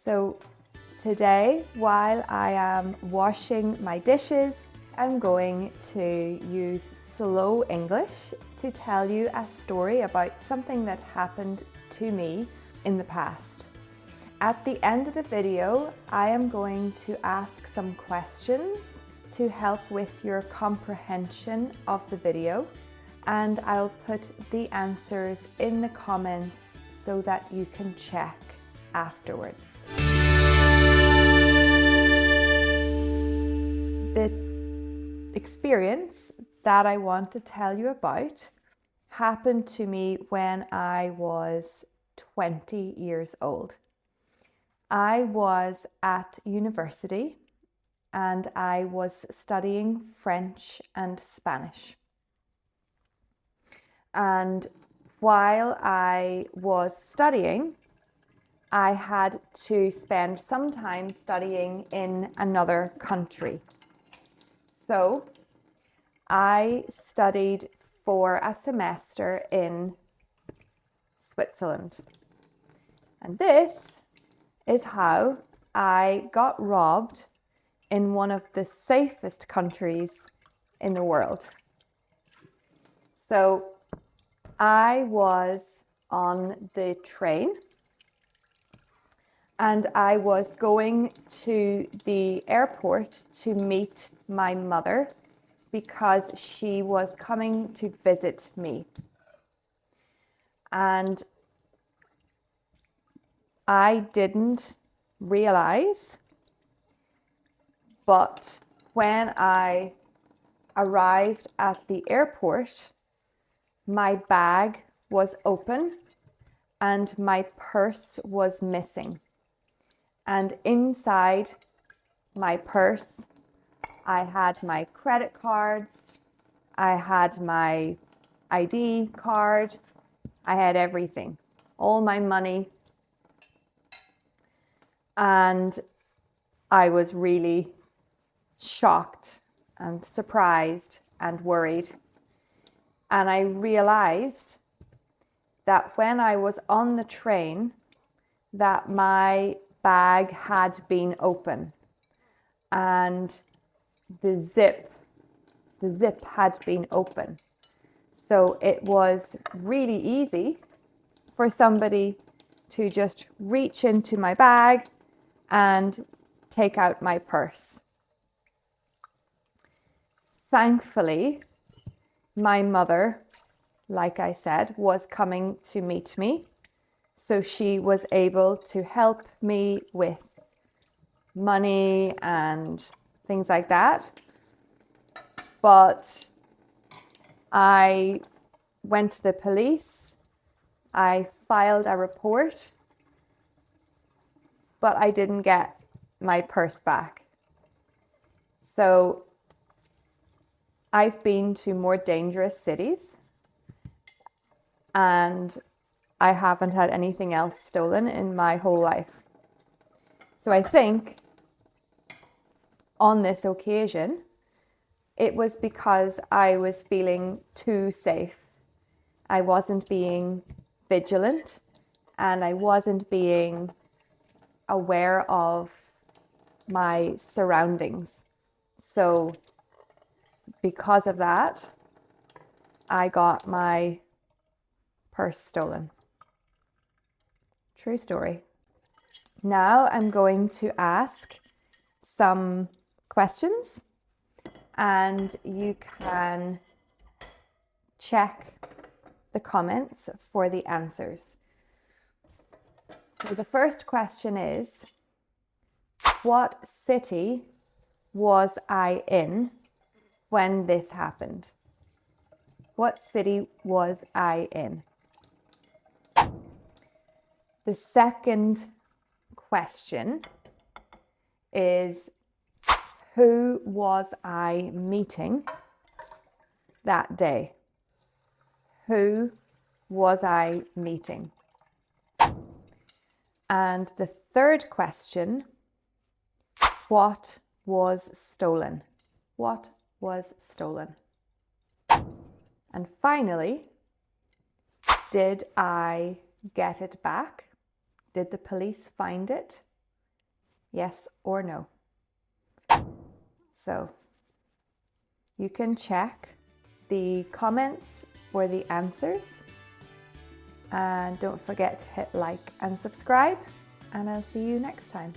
So today, while I am washing my dishes, I'm going to use slow English to tell you a story about something that happened to me in the past. At the end of the video, I am going to ask some questions to help with your comprehension of the video, and I'll put the answers in the comments so that you can check afterwards. The experience that I want to tell you about happened to me when I was 20 years old. I was at university and I was studying French and Spanish. And while I was studying, I had to spend some time studying in another country. So I studied for a semester in Switzerland. And this is how I got robbed in one of the safest countries in the world. So I was on the train and I was going to the airport to meet my mother because she was coming to visit me. And I didn't realize, but when I arrived at the airport, my bag was open and my purse was missing. And inside my purse, I had my credit cards, I had my ID card, I had everything, all my money. And I was really shocked and surprised and worried. And I realized that when I was on the train, that my bag had been open and the zip had been open. So it was really easy for somebody to just reach into my bag and take out my purse. Thankfully, my mother, like I said, was coming to meet me. So she was able to help me with money and things like that. But I went to the police. I filed a report, but I didn't get my purse back. So I've been to more dangerous cities and I haven't had anything else stolen in my whole life. So I think on this occasion, it was because I was feeling too safe. I wasn't being vigilant and I wasn't being aware of my surroundings. So because of that, I got my purse stolen. True story. Now I'm going to ask some questions and you can check the comments for the answers. So the first question is, what city was I in when this happened? What city was I in? The second question is, who was I meeting that day? Who was I meeting? And the third question, what was stolen? What was stolen? And finally, did I get it back? Did the police find it? Yes or no. So you can check the comments for the answers, and don't forget to hit like and subscribe, and I'll see you next time.